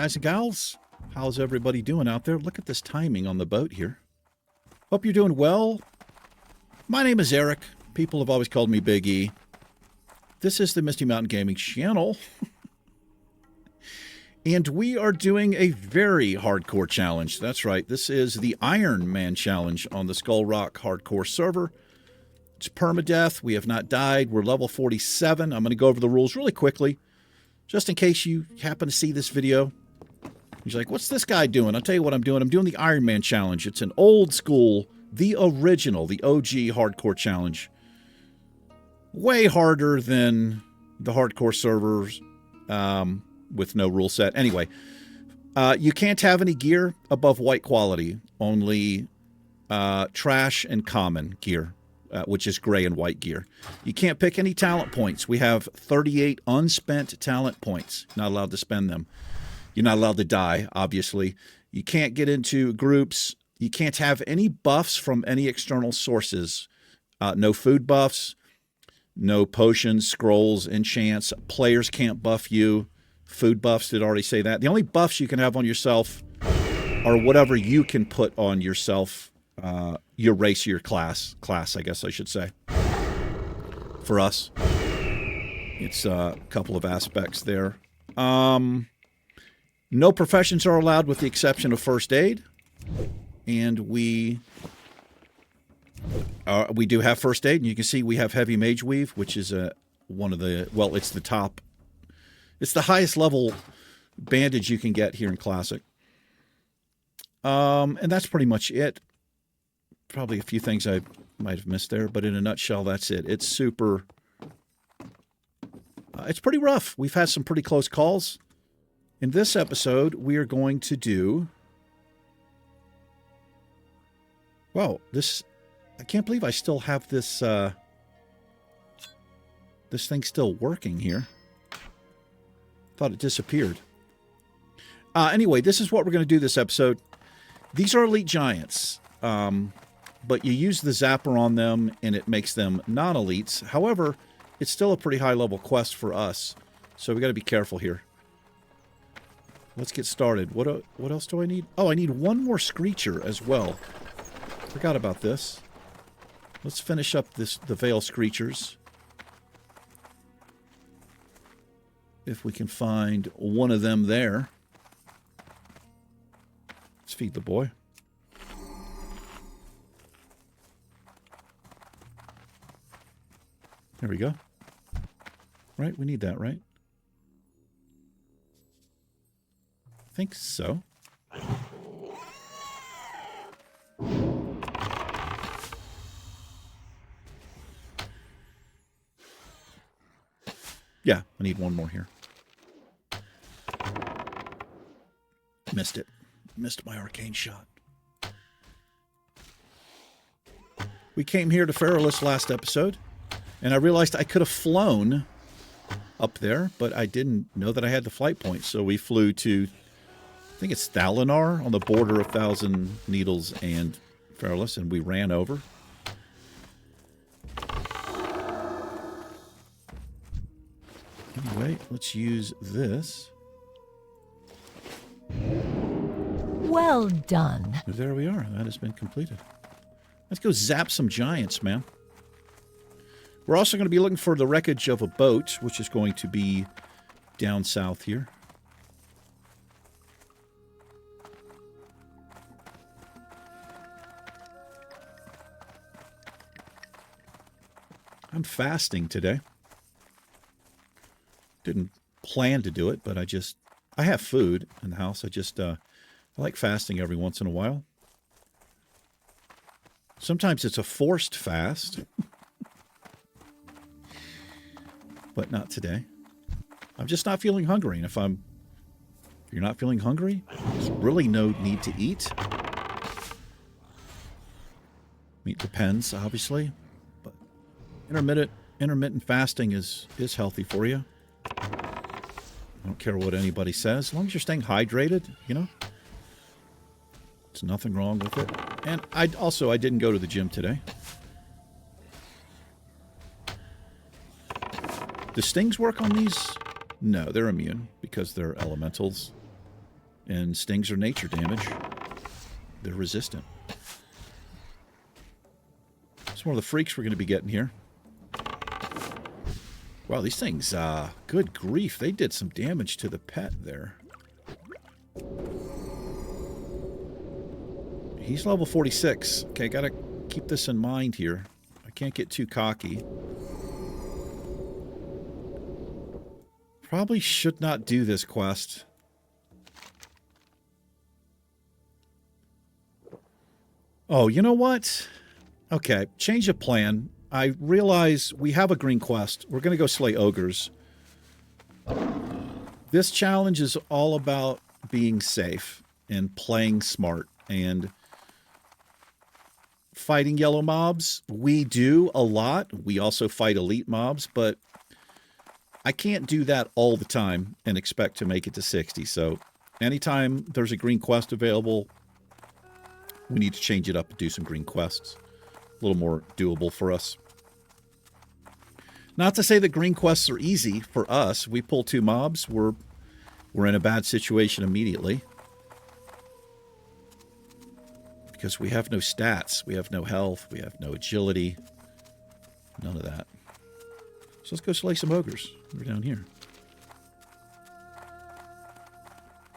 guys and gals. How's everybody doing out there? Look at this timing on the boat here. Hope you're doing well. My name is Eric. People have always called me Big E. This is the Misty Mountain Gaming channel. And we are doing a very hardcore challenge. That's right. This is the Ironman challenge on the Skull Rock hardcore server. It's permadeath. We have not died. We're level 47. I'm going to go over the rules really quickly, just in case you happen to see this video. He's like, what's this guy doing? I'll tell you what I'm doing. I'm doing the Ironman challenge. It's an old school, the original, the OG hardcore challenge. Way harder than the hardcore servers with no rule set. Anyway, you can't have any gear above white quality. Only trash and common gear, which is gray and white gear. You can't pick any talent points. We have 38 unspent talent points. Not allowed to spend them. You're not allowed to die, obviously. You can't get into groups. You can't have any buffs from any external sources. No food buffs, no potions, scrolls, enchants. Players can't buff you. Food buffs, did already say that. The only buffs you can have on yourself are whatever you can put on yourself, your race or your class, I guess I should say. For us, it's a couple of aspects there. No professions are allowed with the exception of first aid. And we do have first aid. And you can see we have heavy mage weave, which is one of the, well, it's the top. It's the highest level bandage you can get here in Classic. And that's pretty much it. Probably a few things I might have missed there, but in a nutshell, that's it. It's super, it's pretty rough. We've had some pretty close calls. In this episode, we are going to do... Wow, this... I can't believe I still have this... this thing still working here. Thought it disappeared. Anyway, this is what we're going to do this episode. These are elite giants. But you use the zapper on them, and it makes them non-elites. However, it's still a pretty high-level quest for us. So we got to be careful here. Let's get started. What else do I need? Oh, I need one more screecher as well. Forgot about this. Let's finish up the Veil Screechers. If we can find one of them there. Let's feed the boy. There we go. Right? We need that, right? I think so. Yeah, I need one more here. Missed it. Missed my arcane shot. We came here to Feralus last episode, and I realized I could have flown up there, but I didn't know that I had the flight point, so we flew to... I think it's Thalinar on the border of Thousand Needles and Feralus, and we ran over. Anyway, let's use this. Well done. There we are. That has been completed. Let's go zap some giants, man. We're also going to be looking for the wreckage of a boat, which is going to be down south here. I'm fasting today. Didn't plan to do it, but I have food in the house. I like fasting every once in a while. Sometimes it's a forced fast. But not today. I'm just not feeling hungry. And if you're not feeling hungry, there's really no need to eat. Meat depends, obviously. But intermittent fasting is healthy for you. I don't care what anybody says. As long as you're staying hydrated, you know. There's nothing wrong with it. And I didn't go to the gym today. Do stings work on these? No, they're immune because they're elementals. And stings are nature damage. They're resistant. It's one of the freaks we're going to be getting here. Wow, these things, good grief. They did some damage to the pet there. He's level 46. Okay, gotta keep this in mind here. I can't get too cocky. Probably should not do this quest. Oh, you know what? Okay, change of plan. I realize we have a green quest. We're going to go slay ogres. This challenge is all about being safe and playing smart and fighting yellow mobs. We do a lot. We also fight elite mobs, but I can't do that all the time and expect to make it to 60. So anytime there's a green quest available, we need to change it up and do some green quests. A little more doable for us. Not to say that green quests are easy for us. We pull 2 mobs, we're in a bad situation immediately. Because we have no stats, we have no health, we have no agility. None of that. So let's go slay some ogres. We're down here.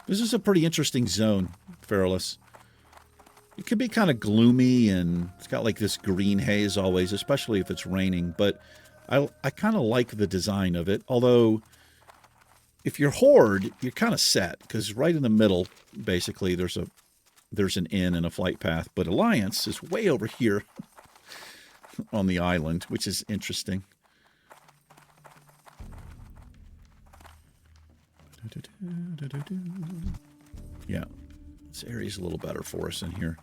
This is a pretty interesting zone, Feralus. It can be kind of gloomy, and it's got like this green haze always, especially if it's raining. But I kind of like the design of it. Although, if you're Horde, you're kind of set. Because right in the middle, basically, there's an inn and a flight path. But Alliance is way over here on the island, which is interesting. Yeah. This area's a little better for us in here.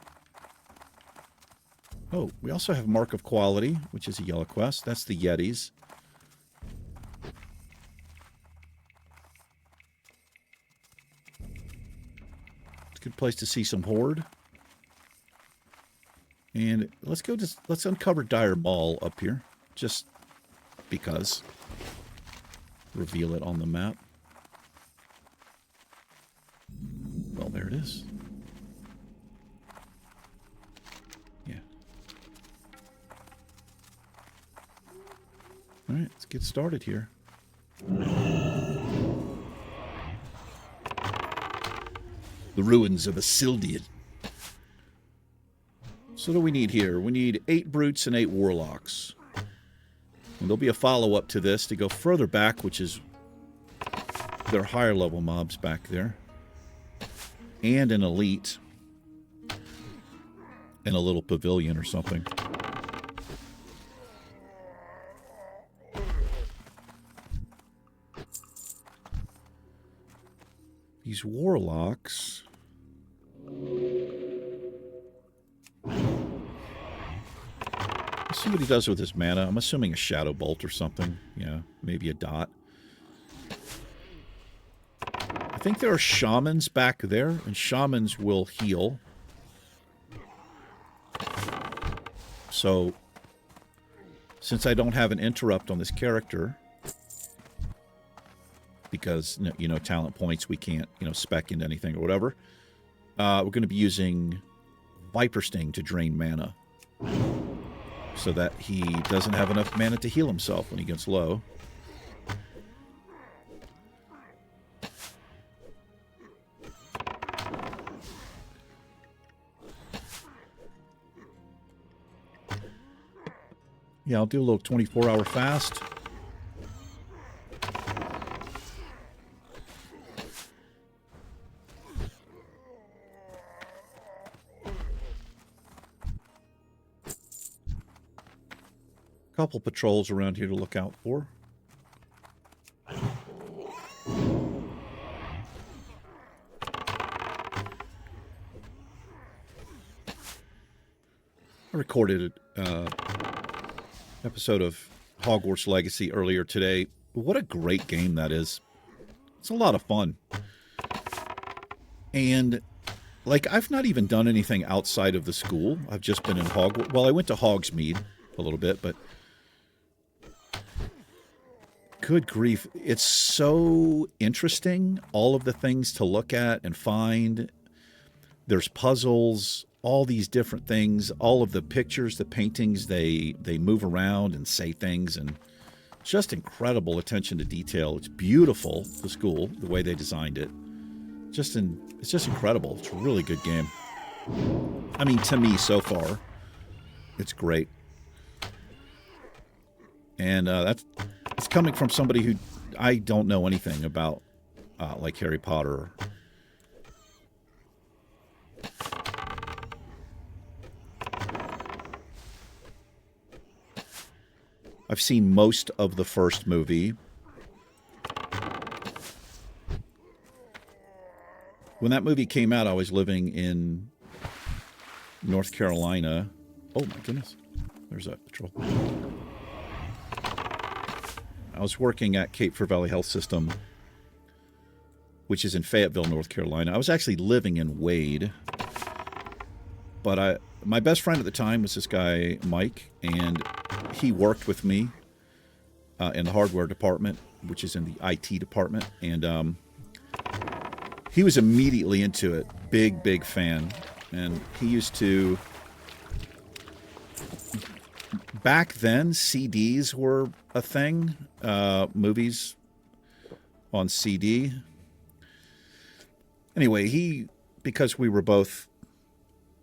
Oh, we also have Mark of Quality, which is a yellow quest. That's the Yetis. It's a good place to see some Horde. And let's uncover Dire Maul up here. Just because. Reveal it on the map. Well, there it is. Yeah. All right, let's get started here. The ruins of Asildian. So what do we need here? We need 8 brutes and 8 warlocks. And there'll be a follow-up to this to go further back, which is their higher level mobs back there. And an elite. And a little pavilion or something. These warlocks. Let's see what he does with his mana. I'm assuming a shadow bolt or something. Yeah, maybe a dot. I think there are shamans back there, and shamans will heal. So, since I don't have an interrupt on this character, because, you know, talent points, we can't, you know, spec into anything or whatever, we're going to be using Viper Sting to drain mana, so that he doesn't have enough mana to heal himself when he gets low. Yeah, I'll do a little 24-hour fast. Couple patrols around here to look out for. I recorded an episode of Hogwarts Legacy earlier today. What a great game that is. It's a lot of fun. And, like, I've not even done anything outside of the school. I've just been in Hogwarts. Well, I went to Hogsmeade a little bit, but good grief. It's so interesting, all of the things to look at and find. There's puzzles, all these different things, all of the pictures, the paintings, they move around and say things, and just incredible attention to detail. It's beautiful, the school, the way they designed it. It's just incredible. It's a really good game. I mean, to me, so far, it's great. And it's coming from somebody who I don't know anything about, like Harry Potter. I've seen most of the first movie. When that movie came out, I was living in North Carolina. Oh my goodness. There's a patrol. I was working at Cape Fear Valley Health System, which is in Fayetteville, North Carolina. I was actually living in Wade. But my best friend at the time was this guy, Mike, and he worked with me in the hardware department, which is in the IT department. And he was immediately into it. Big fan. And he used to... Back then, CDs were a thing. Movies on CD. Anyway, because we were both,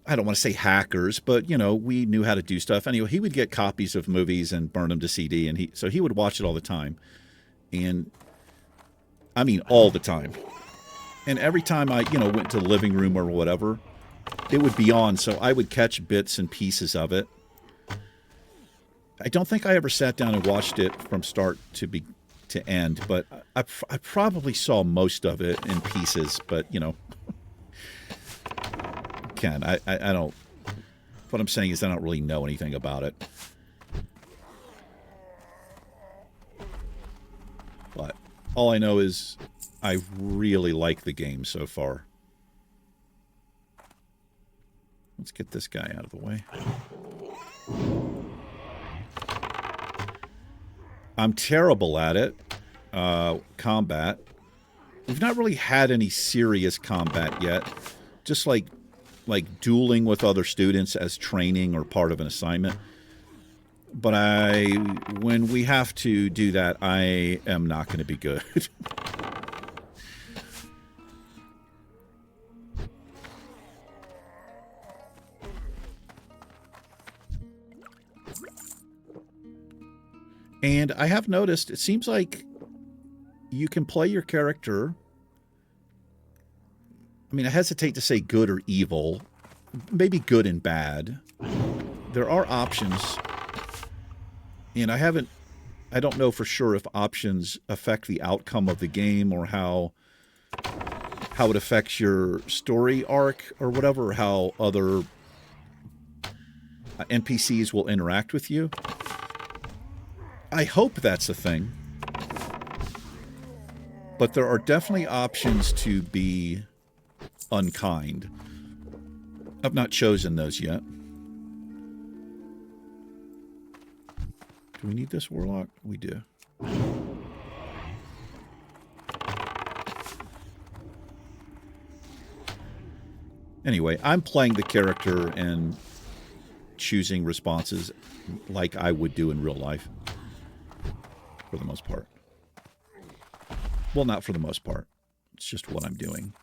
I don't want to say hackers, but, you know, we knew how to do stuff. Anyway, he would get copies of movies and burn them to CD, and so he would watch it all the time. And, I mean, all the time. And every time I, went to the living room or whatever, it would be on, so I would catch bits and pieces of it. I don't think I ever sat down and watched it from start to end, but I probably saw most of it in pieces, but, Ken, I don't, what I'm saying is I don't really know anything about it. But all I know is I really like the game so far. Let's get this guy out of the way. I'm terrible at it. Combat. We've not really had any serious combat yet. Just like dueling with other students as training or part of an assignment. But when we have to do that, I am not going to be good. And I have noticed, it seems like you can play your character. I mean, I hesitate to say good or evil. Maybe good and bad. There are options. And I don't know for sure if options affect the outcome of the game or how it affects your story arc or whatever, or how other NPCs will interact with you. I hope that's a thing. But there are definitely options to be unkind. I've not chosen those yet. Do we need this warlock? We do. Anyway, I'm playing the character and choosing responses like I would do in real life. For the most part. Well, not for the most part. It's just what I'm doing.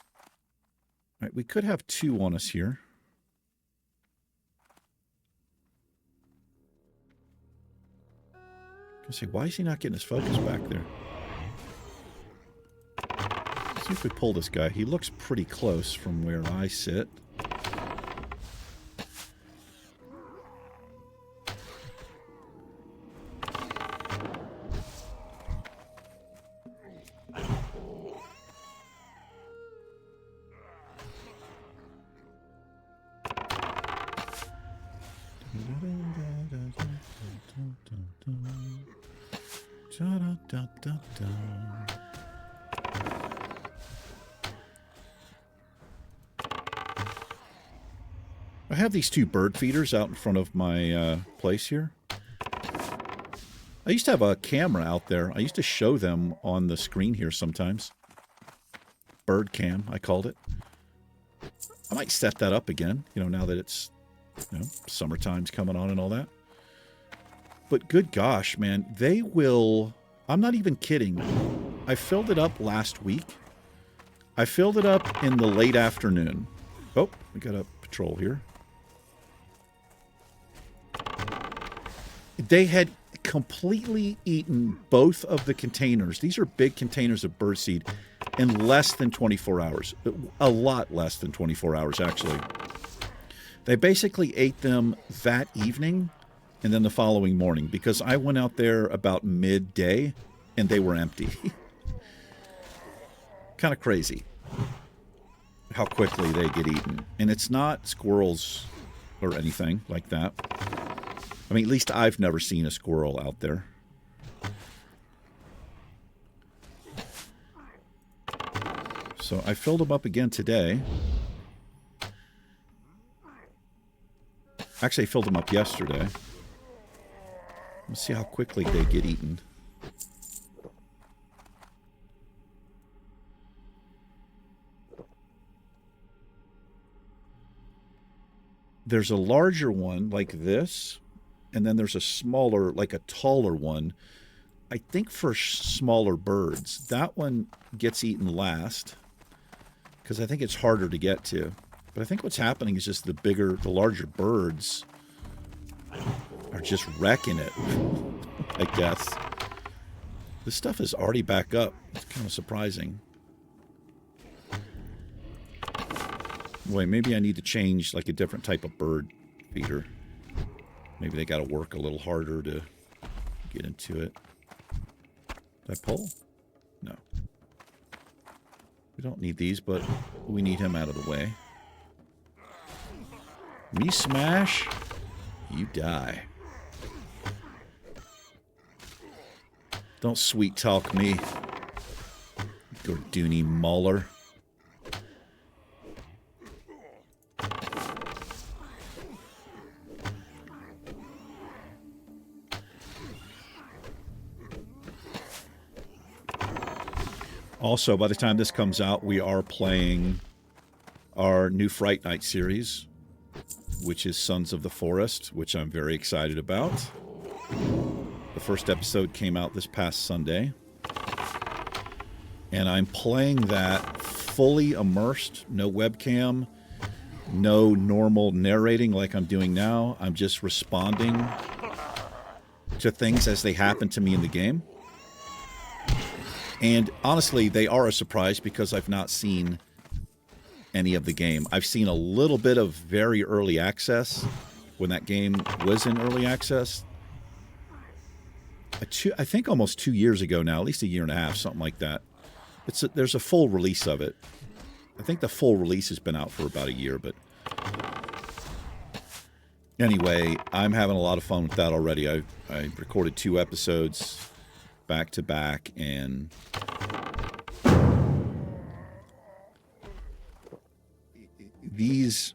All right, we could have two on us here. I was gonna say, why is he not getting his focus back there? Let's see if we pull this guy. He looks pretty close from where I sit. I have these two bird feeders out in front of my place here. I used to have a camera out there. I used to show them on the screen here sometimes. Bird cam, I called it. I might set that up again, you know, now that it's, you know, summertime's coming on and all that. But good gosh, man, they will... I'm not even kidding. I filled it up last week. I filled it up in the late afternoon. Oh, we got a patrol here. They had completely eaten both of the containers. These are big containers of birdseed in less than 24 hours. A lot less than 24 hours, actually. They basically ate them that evening and then the following morning, because I went out there about midday and they were empty. Kind of crazy how quickly they get eaten. And it's not squirrels or anything like that. I mean, at least I've never seen a squirrel out there. So I filled them up again today. Actually, I filled them up yesterday. Let's see how quickly they get eaten. There's a larger one like this, and then there's a smaller, like a taller one. I think for smaller birds. That one gets eaten last, because I think it's harder to get to. But I think what's happening is just the larger birds are just wrecking it, I guess. This stuff is already back up. It's kind of surprising. Wait, maybe I need to change like a different type of bird feeder. Maybe they got to work a little harder to get into it. Did I pull? No. We don't need these, but we need him out of the way. Me smash, you die. Don't sweet talk me, Gordoony Mauler. Also, by the time this comes out, we are playing our new Fright Night series, which is Sons of the Forest, which I'm very excited about. The first episode came out this past Sunday. And I'm playing that fully immersed, no webcam, no normal narrating like I'm doing now. I'm just responding to things as they happen to me in the game. And honestly, they are a surprise because I've not seen any of the game. I've seen a little bit of very early access when that game was in early access. I think almost 2 years ago now, at least a year and a half, something like that. There's a full release of it. I think the full release has been out for about a year, but anyway, I'm having a lot of fun with that already. I recorded 2 episodes back to back, and these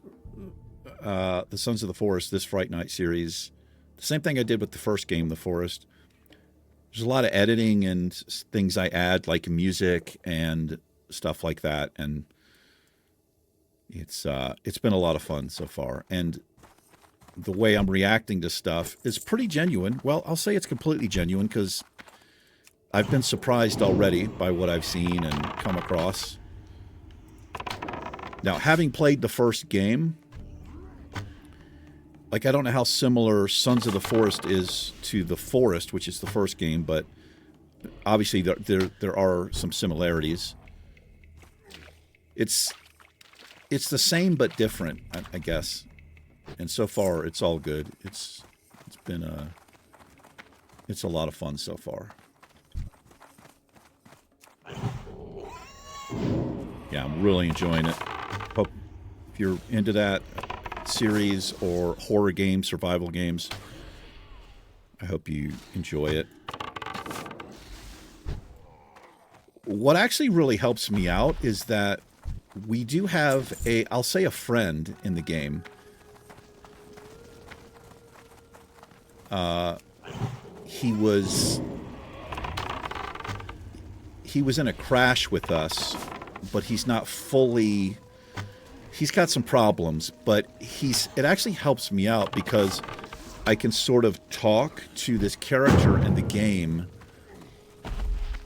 the Sons of the Forest, this Fright Night series, the same thing I did with the first game, The Forest. There's a lot of editing and things I add, like music and stuff like that, and it's been a lot of fun so far. And the way I'm reacting to stuff is pretty genuine. Well, I'll say it's completely genuine because I've been surprised already by what I've seen and come across. Now, having played the first game, like, I don't know how similar Sons of the Forest is to The Forest, which is the first game, but obviously there are some similarities. It's the same but different, I guess. And so far, it's all good. It's a lot of fun so far. Yeah, I'm really enjoying it. Hope if you're into that series or horror games, survival games, I hope you enjoy it. What actually really helps me out is that we do have I'll say a friend in the game. he was in a crash with us, but he's not fully. He's got some problems, but it actually helps me out because I can sort of talk to this character in the game,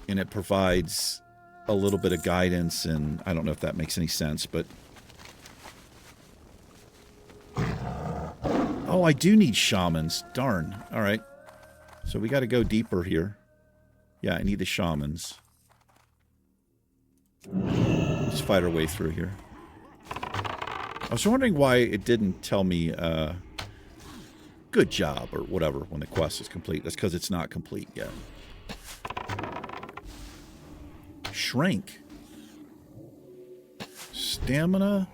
and it provides a little bit of guidance, and I don't know if that makes any sense, but... Oh, I do need shamans. Darn. All right. So we got to go deeper here. Yeah, I need the shamans. Let's fight our way through here. I was wondering why it didn't tell me, good job, or whatever, when the quest is complete. That's because it's not complete yet. Shrink. Stamina.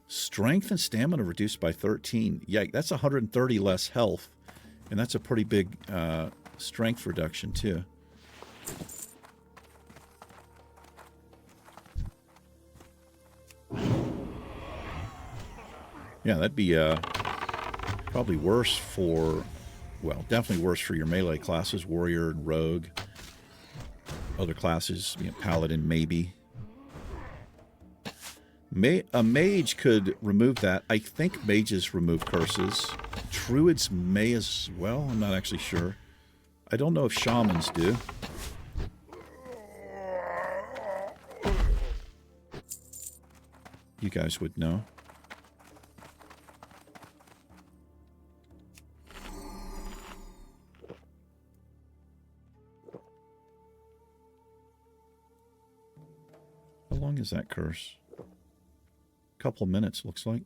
Strength and stamina reduced by 13. Yeah, that's 130 less health. And that's a pretty big strength reduction, too. Yeah, that'd be probably worse for... Well, definitely worse for your melee classes. Warrior and Rogue. Other classes, Paladin, maybe. A mage could remove that. I think mages remove curses. Druids may as well. I'm not actually sure. I don't know if shamans do. You guys would know. How long is that curse? Couple minutes, looks like.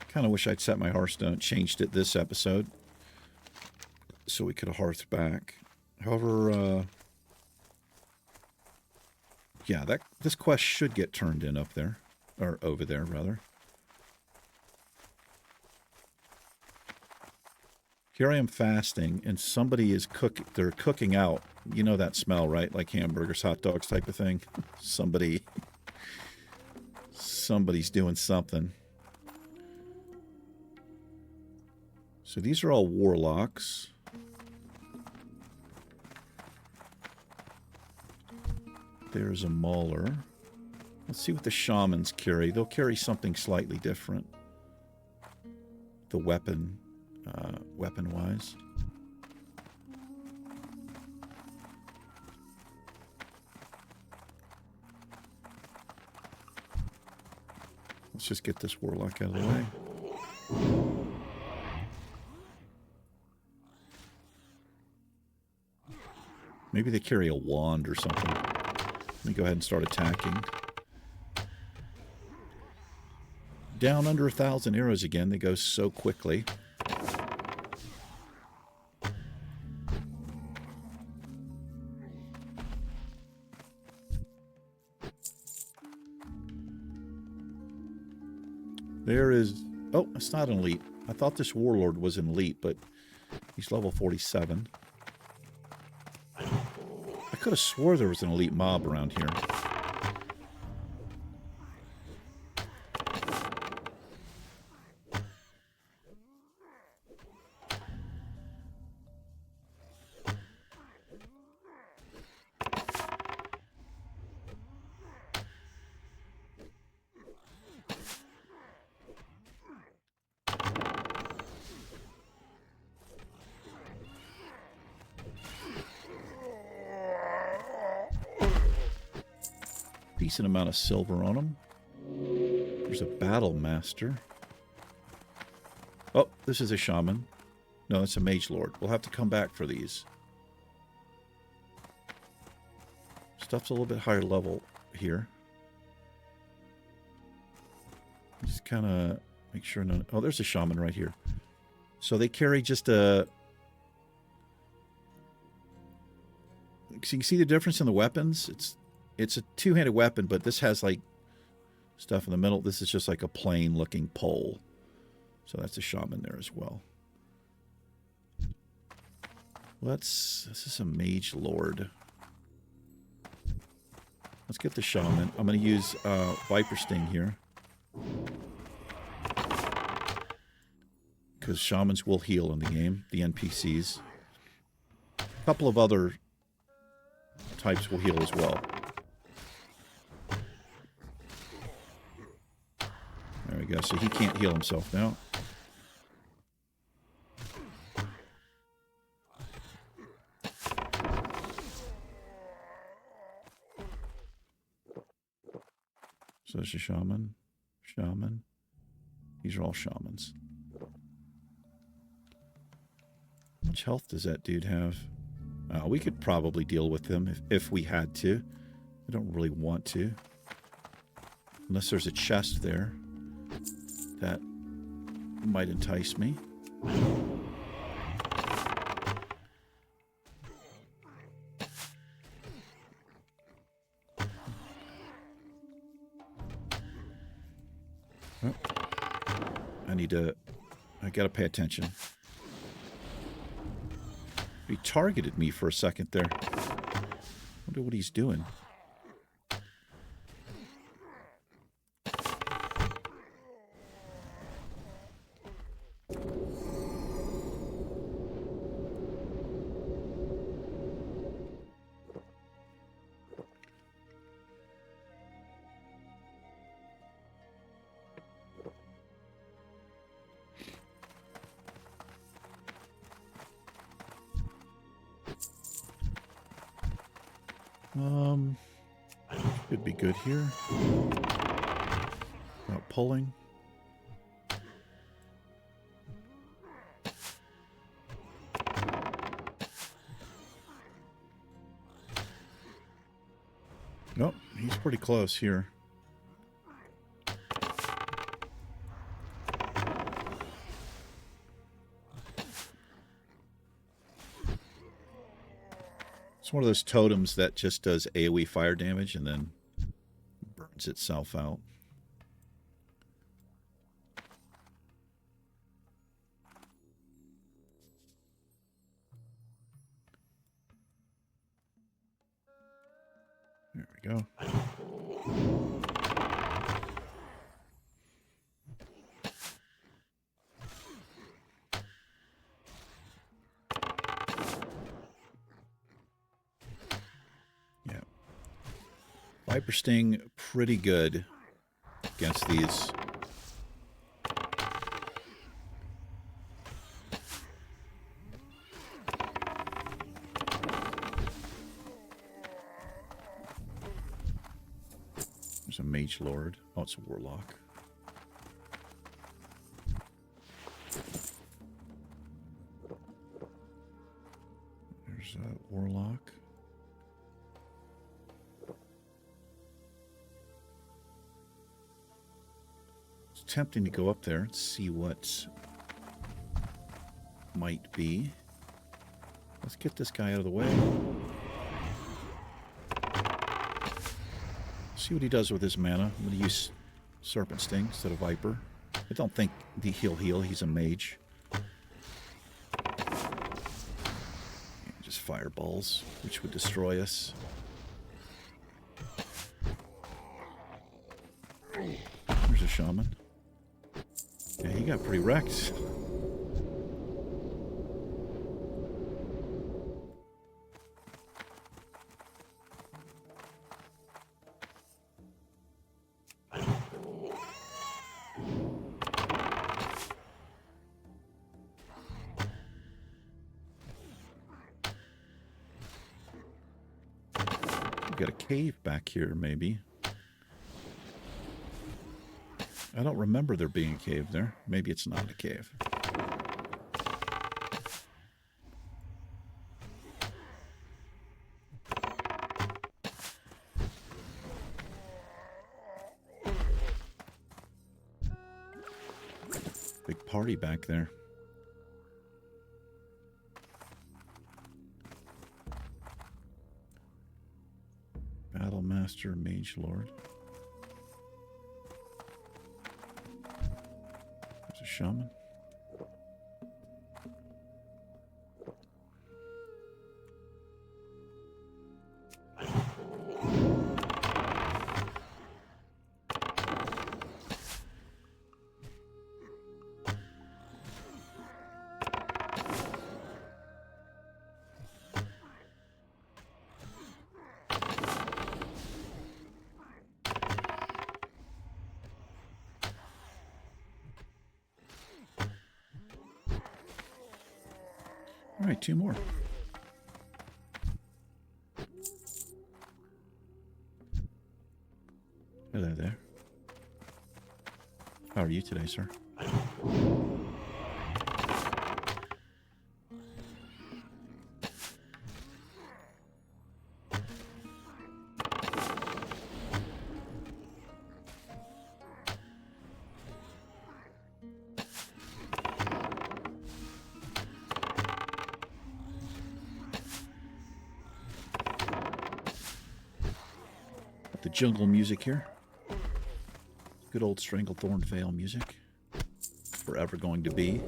Kind of wish I'd set my Hearthstone, changed it this episode, so we could have hearthed back. However, yeah, this quest should get turned in up there, or over there rather. Here I am fasting, and somebody is they're cooking out. You know that smell, right? Like hamburgers, hot dogs type of thing. Somebody's doing something. So these are all warlocks. There's a mauler. Let's see what the shamans carry. They'll carry something slightly different. The weapon. Weapon-wise. Let's just get this warlock out of the way. Maybe they carry a wand or something. Let me go ahead and start attacking. Down under 1,000 arrows again. They go so quickly. There is... Oh, it's not an elite. I thought this warlord was an elite, but he's level 47. I could have swore there was an elite mob around here. Decent amount of silver on them. There's a battle master. Oh, this is a shaman. No, it's a mage lord. We'll have to come back for these. Stuff's a little bit higher level here. Just kind of make sure none... Oh, there's a shaman right here. So they carry just a... So you can see the difference in the weapons. It's a two-handed weapon, but this has like stuff in the middle. This is just like a plain looking pole. So that's a shaman there as well. This is a mage lord. Let's get the shaman. I'm going to use Viper Sting here. Because shamans will heal in the game, the NPCs. A couple of other types will heal as well. There we go. So he can't heal himself now. So there's a shaman. Shaman. These are all shamans. How much health does that dude have? We could probably deal with him if we had to. I don't really want to. Unless there's a chest there. That might entice me. Oh. I gotta pay attention. He targeted me for a second there. Wonder what he's doing. Should be good here. Not pulling. Nope, he's pretty close here. It's one of those totems that just does AoE fire damage and then burns itself out. There we go. Viper Sting, pretty good against these. There's a Mage Lord. Oh, it's a Warlock. There's a Warlock. Tempting to go up there and see what might be. Let's get this guy out of the way. See what he does with his mana. I'm going to use Serpent Sting instead of Viper. I don't think he'll heal. He's a mage. Just fireballs, which would destroy us. There's a shaman. Yeah, he got pretty wrecked. We've got a cave back here, maybe. I don't remember there being a cave there. Maybe it's not a cave. Big party back there. Battle Master, Mage Lord. There's a shaman. All right, 2 more. Hello there. How are you today, sir? The jungle music here. Good old Stranglethorn Vale music. Forever going to be.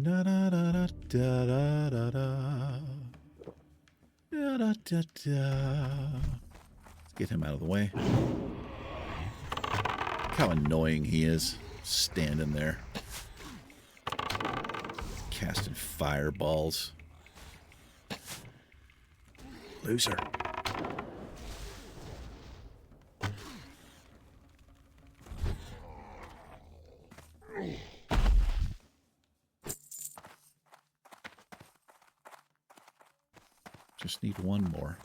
Da da da da da da da. Da da da da. Let's get him out of the way. Look how annoying he is, standing there, casting fireballs. Loser. Just need 1 more.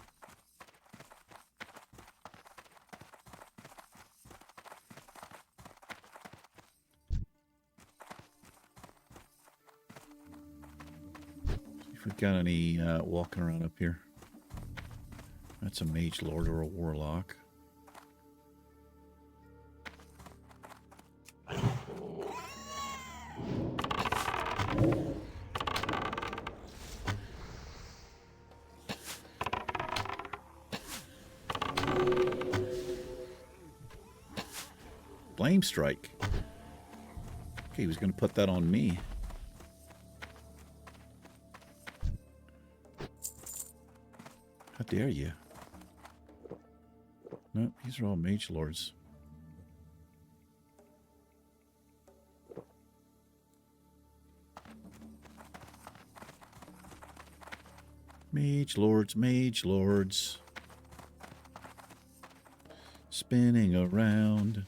See if we've got any walking around up here. That's a mage lord or a warlock. Flame strike. Okay, he was going to put that on me. How dare you? Nope, these are all mage lords. Mage lords, mage lords. Spinning around.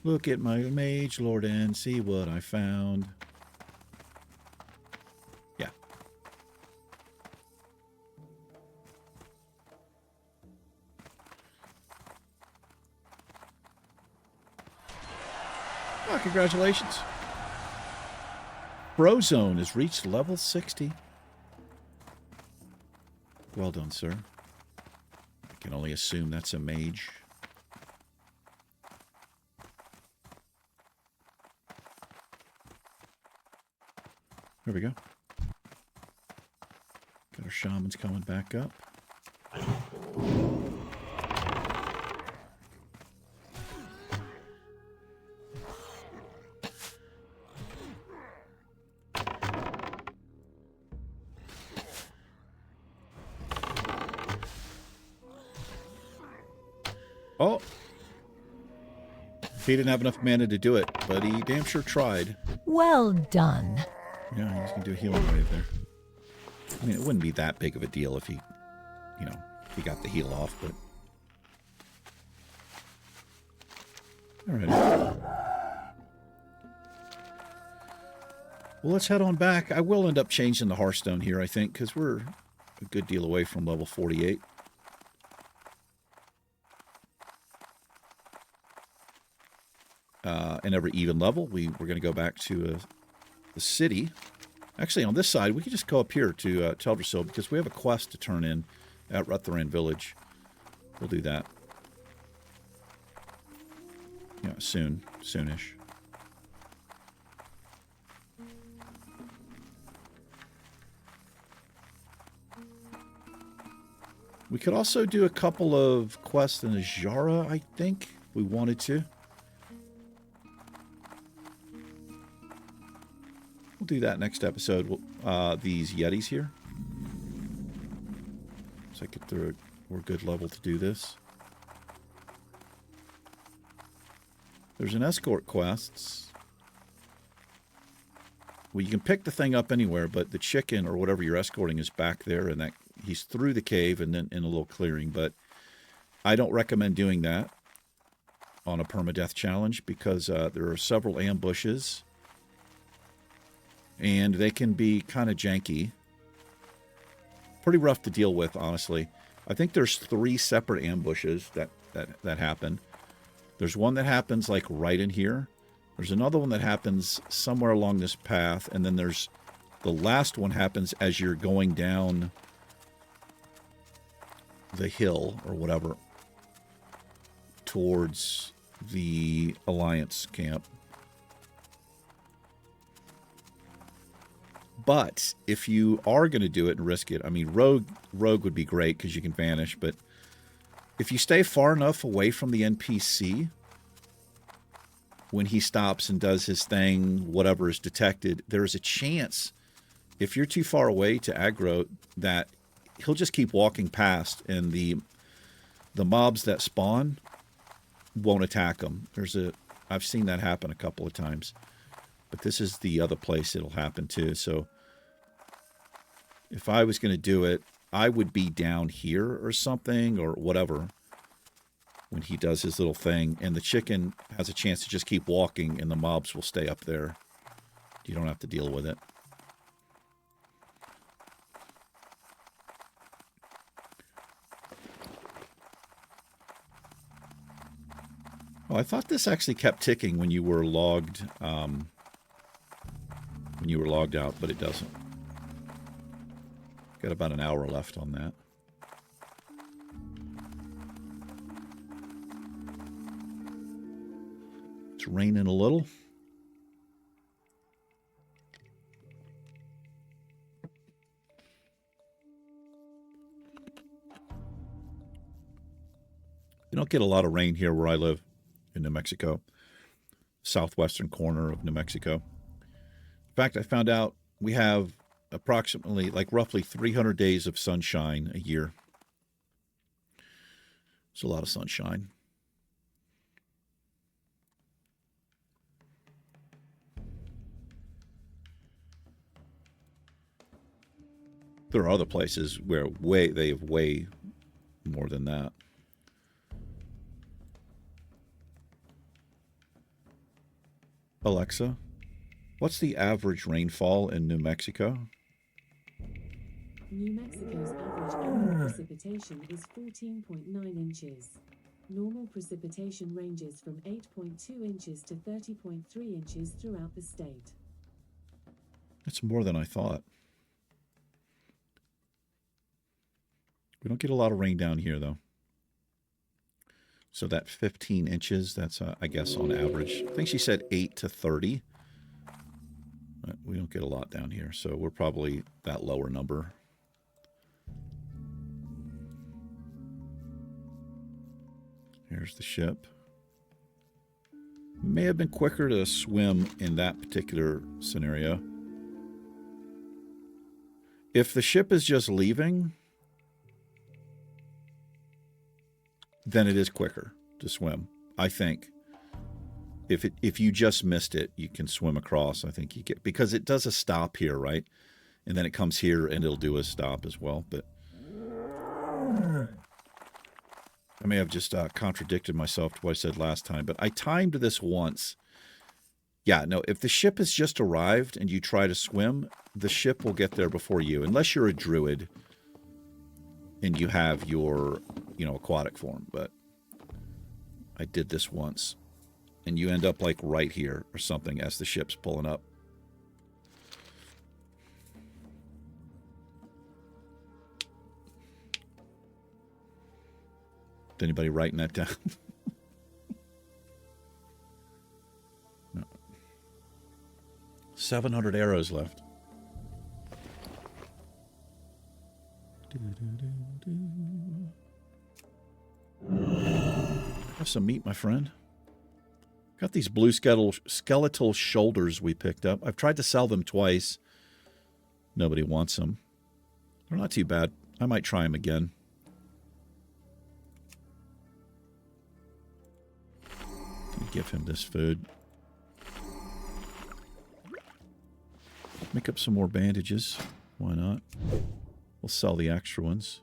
Look at my mage lord and see what I found. Yeah. Oh, congratulations. Brozone has reached level 60. Well done, sir. I can only assume that's a mage. There we go. Got our shamans coming back up. Oh! He didn't have enough mana to do it, but he damn sure tried. Well done. Yeah, he's going to do a healing wave there. I mean, it wouldn't be that big of a deal if he, you know, if he got the heal off, but... Alright. Well, let's head on back. I will end up changing the Hearthstone here, I think, because we're a good deal away from level 48. And every even level, we're going to go back to the city. Actually, on this side, we can just go up here to Teldrassil because we have a quest to turn in at Rutherand Village. We'll do that. Yeah, soonish. We could also do a couple of quests in Azhara, I think, if we wanted to. We'll do that next episode. These Yetis here. So I get through. We're a good level to do this. There's an escort quests. Well, you can pick the thing up anywhere, but the chicken or whatever you're escorting is back there, and that he's through the cave and then in a little clearing. But I don't recommend doing that on a permadeath challenge because there are several ambushes, and they can be kind of janky. Pretty rough to deal with, honestly. I think there's 3 separate ambushes that happen. There's one that happens like right in here. There's another one that happens somewhere along this path, and then there's the last one happens as you're going down the hill or whatever towards the Alliance camp. But if you are going to do it and risk it, I mean, rogue would be great because you can vanish, but if you stay far enough away from the NPC, when he stops and does his thing, whatever is detected, there is a chance, if you're too far away to aggro, that he'll just keep walking past, and the mobs that spawn won't attack him. I've seen that happen a couple of times, but this is the other place it'll happen too. So if I was going to do it, I would be down here or something or whatever when he does his little thing, and the chicken has a chance to just keep walking, and the mobs will stay up there. You don't have to deal with it. Oh, I thought this actually kept ticking when you were logged out, but it doesn't. Got about an hour left on that. It's raining a little. You don't get a lot of rain here where I live in New Mexico, southwestern corner of New Mexico. In fact, I found out we have approximately, like roughly 300 days of sunshine a year. It's a lot of sunshine. There are other places where they have way more than that. Alexa, what's the average rainfall in New Mexico? New Mexico's average annual precipitation is 14.9 inches. Normal precipitation ranges from 8.2 inches to 30.3 inches throughout the state. That's more than I thought. We don't get a lot of rain down here, though. So that 15 inches, that's, I guess, on average. I think she said 8 to 30. But we don't get a lot down here, so we're probably that lower number. Here's the ship. May have been quicker to swim in that particular scenario. If the ship is just leaving, then it is quicker to swim, I think. If you just missed it, you can swim across. I think you get, because it does a stop here, right? And then it comes here and it'll do a stop as well. But I may have just contradicted myself to what I said last time, but I timed this once. Yeah, no, if the ship has just arrived and you try to swim, the ship will get there before you, unless you're a druid and you have your, aquatic form. But I did this once, and you end up like right here or something as the ship's pulling up. Is anybody writing that down? No. 700 arrows left. Have some meat, my friend. Got these blue skeletal shoulders we picked up. I've tried to sell them twice. Nobody wants them. They're not too bad. I might try them again. Give him this food. Make up some more bandages. Why not? We'll sell the extra ones.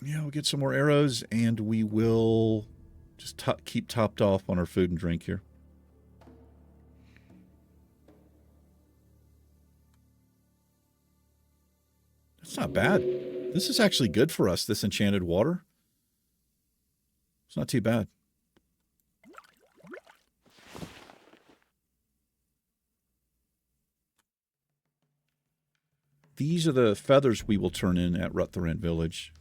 Yeah, we'll get some more arrows, and we will just keep topped off on our food and drink here. That's not bad. This is actually good for us, this enchanted water. It's not too bad. These are the feathers we will turn in at Rutherand Village.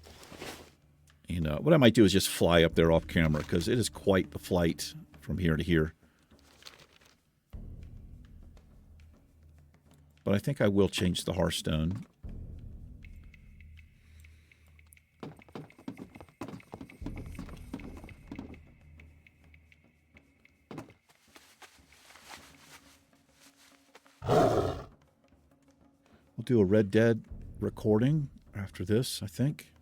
And what I might do is just fly up there off camera, because it is quite the flight from here to here. But I think I will change the Hearthstone. We'll do a Red Dead recording after this, I think.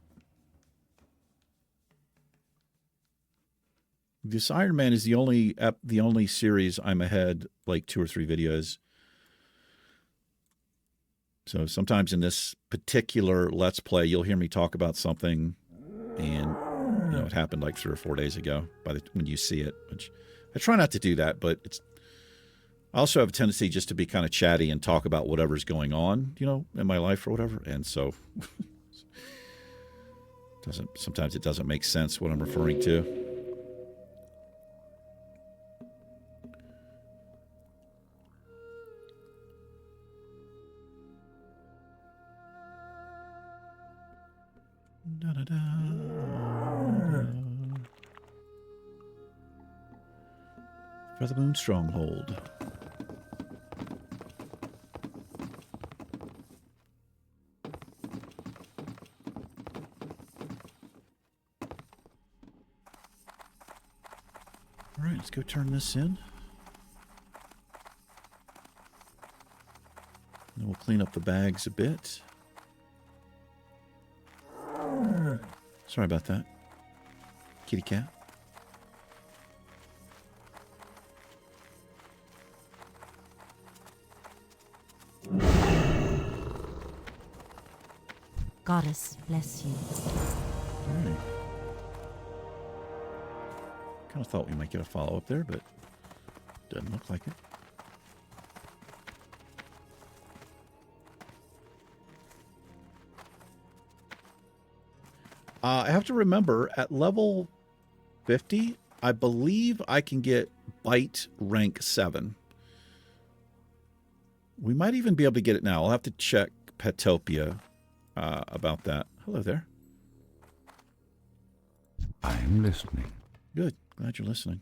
This Ironman is the only series I'm ahead like 2 or 3 videos. So sometimes in this particular Let's Play, you'll hear me talk about something, and it happened like 3 or 4 days ago when you see it. Which I try not to do that, but I also have a tendency just to be kind of chatty and talk about whatever's going on, in my life or whatever. And so sometimes it doesn't make sense what I'm referring to. For the Moon Stronghold. All right, let's go turn this in. And then we'll clean up the bags a bit. Sorry about that. Kitty cat. Goddess bless you. All right. Kind of thought we might get a follow-up there, but doesn't look like it. I have to remember, at level 50, I believe I can get Bite rank 7. We might even be able to get it now. I'll have to check Petopia about that. Hello there. I'm listening. Good. Glad you're listening.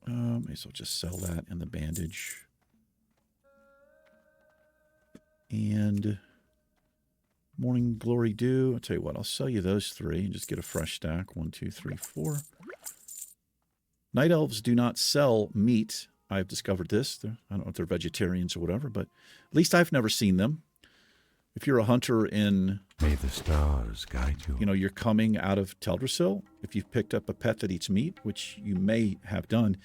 May as well just sell that and the bandage. And Morning Glory Dew. I'll tell you what, I'll sell you those 3 and just get a fresh stack. 1, 2, 3, 4. Night elves do not sell meat. I've discovered this. I don't know if they're vegetarians or whatever, but at least I've never seen them. If you're a hunter in... May the stars guide you. You're coming out of Teldrassil, if you've picked up a pet that eats meat, which you may have done.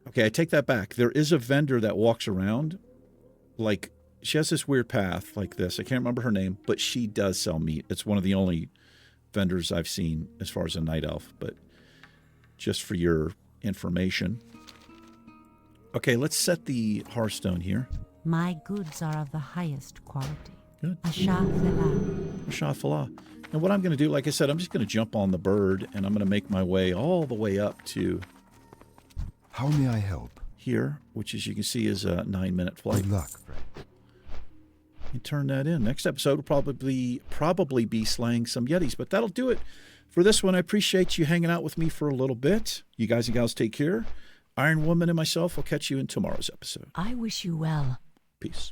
Okay, I take that back. There is a vendor that walks around, like, she has this weird path like this. I can't remember her name, but she does sell meat. It's one of the only vendors I've seen as far as a night elf, but just for your information. Okay, let's set the Hearthstone here. My goods are of the highest quality. Good. Asha Fela. Asha Fela. And what I'm going to do, like I said, I'm just going to jump on the bird, and I'm going to make my way all the way up to... How may I help? Here, which as you can see is a 9-minute flight. Good luck, friend. And turn that in. Next episode will probably be slaying some Yetis, but that'll do it for this one. I appreciate you hanging out with me for a little bit. You guys and gals take care. Iron Woman and myself will catch you in tomorrow's episode. I wish you well. Peace.